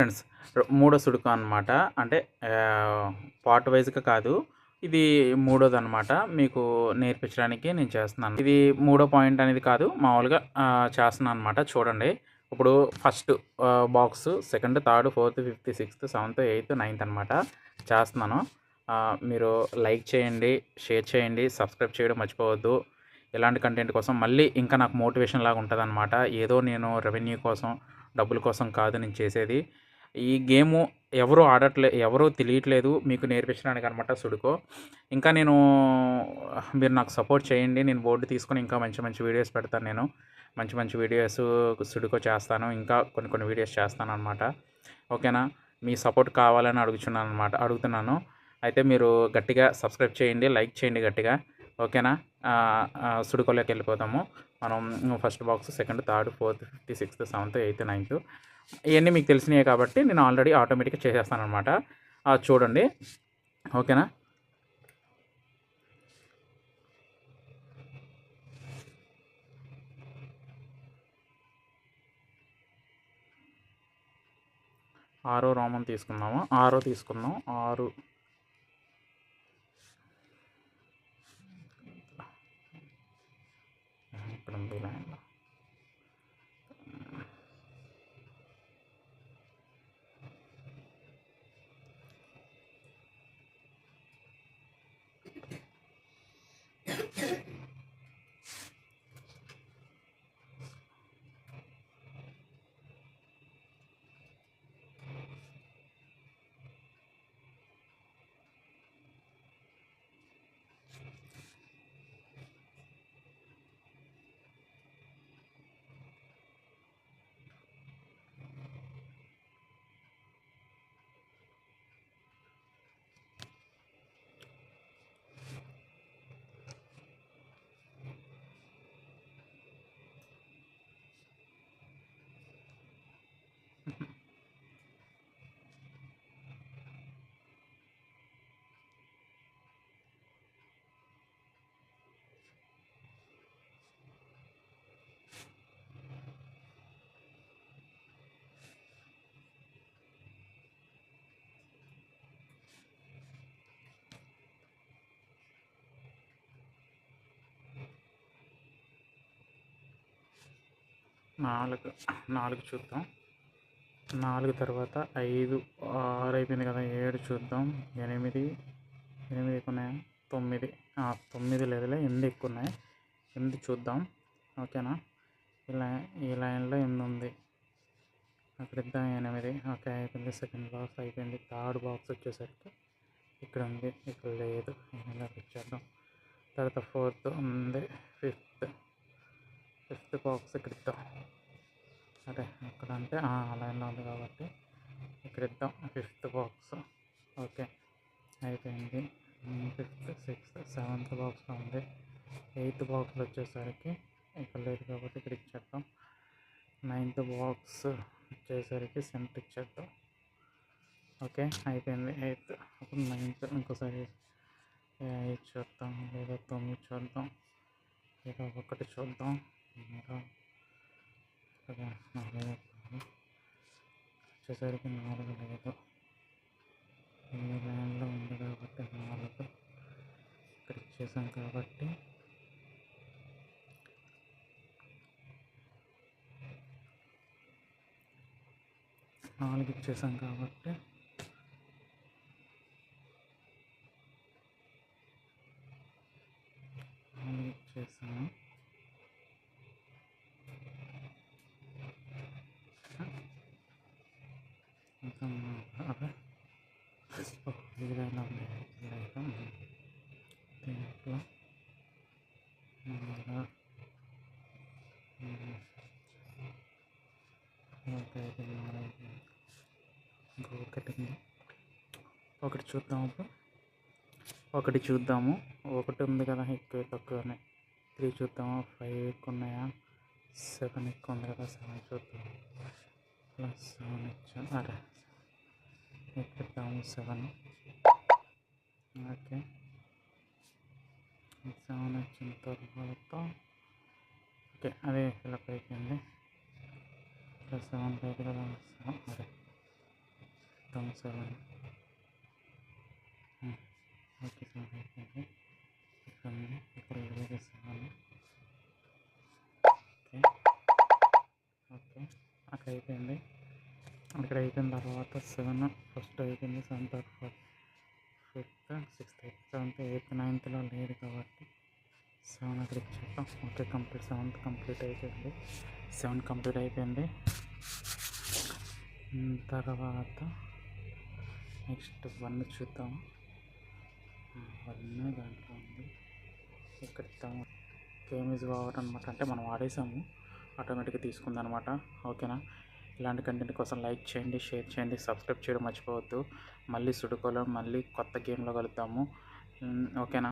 Friends మూడో సుడుకు అనమాట. అంటే పార్ట్ వైజ్‌గా కాదు. ఇది మూడోదనమాట. మీకు నేర్పించడానికి నేను చేస్తున్నాను. ఇది మూడో పాయింట్ అనేది కాదు. మామూలుగా చేస్తున్నాను అనమాట. చూడండి. ఇప్పుడు first box, second, third, fourth, fifth, sixth, seventh, eighth, ninth అనమాట చేస్తున్నాను. మీరు లైక్ చేయండి, షేర్ చేయండి, సబ్స్క్రైబ్ చేయడం మర్చిపోవద్దు. ఇలాంటి కంటెంట్ కోసం మళ్ళీ ఇంకా నాకు మోటివేషన్ లాగా ఉంటుందన్నమాట. ఏదో నేను రెవెన్యూ కోసం, డబ్బుల కోసం కాదు నేను చేసేది. ఈ గేము ఎవరూ తెలియట్లేదు మీకు నేర్పించడానికి అనమాట సుడుకో. ఇంకా మీరు నాకు సపోర్ట్ చేయండి. నేను బోర్డు తీసుకొని ఇంకా మంచి మంచి వీడియోస్ పెడతాను నేను. మంచి మంచి వీడియోస్ సుడుకో చేస్తాను. ఇంకా కొన్ని వీడియోస్ చేస్తాను అనమాట. ఓకేనా? మీ సపోర్ట్ కావాలని అడుగుతున్నాను. అయితే మీరు గట్టిగా సబ్స్క్రైబ్ చేయండి, లైక్ చేయండి గట్టిగా. ఓకేనా? సుడుకోలోకి వెళ్ళిపోతాము. మనం first box, second, third, fourth, fifth, sixth, seventh, eighth, ninth ఇవన్నీ మీకు తెలిసినవి కాబట్టి నేను ఆల్రెడీ ఆటోమేటిక్గా చేసేస్తాను అనమాట. చూడండి. ఓకేనా? ఆరో రోమన్ తీసుకుందాము. తీసుకుందాం. 6 ఇక్కడ ఉంది లైన్లో. నాలుగు చూద్దాం. 4 తర్వాత 5, 6 అయిపోయింది కదా. 7 చూద్దాం. 8 ఎక్కువ ఉన్నాయా? 9 9 లేదులే, 8 ఎక్కువ ఉన్నాయి. 8 చూద్దాం. ఓకేనా? ఈ లైన్లో 8 ఉంది. అక్కడ ఇద్దాం 8. ఓకే, అయిపోయింది. సెకండ్ బాక్స్ అయిపోయింది. థర్డ్ బాక్స్ వచ్చేసరికి ఇక్కడ ఉంది, ఇక్కడ లేదు. ఇచ్చేద్దాం. తర్వాత ఫోర్త్ ఉంది. ఫిఫ్త్ బాక్స్ ఇక్కడ ఇద్దాం. అదే ఇక్కడ అంటే లైన్లో ఉంది కాబట్టి ఇక్కడ ఇద్దాం. Fifth box. ఓకే, అయిపోయింది. ఫిఫ్త్, సిక్స్త్, సెవెంత్ బాక్స్లో ఉంది. ఎయిత్ బాక్స్లో వచ్చేసరికి ఇక్కడ లేదు కాబట్టి ఇక్కడ ఇచ్చేద్దాం. నైన్త్ బాక్స్ వచ్చేసరికి సెంటర్ ఇచ్చేద్దాం. ఓకే, అయిపోయింది. ఎయిత్. అప్పుడు నైన్త్ ఇంకోసారి 8 చూద్దాం, లేదా 9 చూద్దాం, లేదా 1 చూద్దాం. వచ్చేసరికి 4 లేదు. ఈ లైన్లో ఉంది కాబట్టి 4 ఇక్కడ ఇచ్చేసాం కాబట్టి 4 ఇచ్చేసాం కాబట్టి ఇచ్చేసాము. అదే ఏదైనా దీంట్లో ఒకటి చూద్దాము. ఒకటి ఉంది కదా, ఎక్కువ తక్కువనే. 3 చూద్దాము. 5 ఎక్కువ ఉన్నాయా? 7 ఎక్కువ ఉంది కదా, 7 చూద్దాం. ప్లస్ 7 ఇచ్చాను. అరే ఎక్కిద్దాము 7. ఓకే, 7 వచ్చిన తర్వాత ఓకే, అదే ఫిల్అప్ అయిపోయింది. ప్లస్ 7 కదా. అదే చూద్దాము 7. ఓకే 7 అయిపోయింది. ఇక్కడ ఇరవై 7. ఓకే అక్కడ అయిపోయింది. అక్కడ అయిపోయిన తర్వాత 7 ఫస్ట్ అయిపోయింది. 7 తర్వాత 5th 6th 7th 8th 9thలో లేదు కాబట్టి 7 అక్కడ ఇచ్చాక ఓకే కంప్లీట్. 7th కంప్లీట్ అయిపోయింది. 7 కంప్లీట్ అయిపోయింది. తర్వాత నెక్స్ట్ 1 చూద్దాం. 1 దాంట్లో ఉంది. ఇక్కడ ఇద్దాము. గేమ్ ఈజ్ ఓవర్ అనమాట. అంటే మనం ఆడేసాము, ఆటోమేటిక్గా తీసుకుంది అనమాట. ఓకేనా. ఇలాంటి కంటెంట్ కోసం లైక్ చేయండి, షేర్ చేయండి, సబ్స్క్రైబ్ చేయడం మర్చిపోవద్దు. మళ్ళీ సుడుకోలో మళ్ళీ కొత్త గేమ్లో కలుద్దాము. ఓకేనా.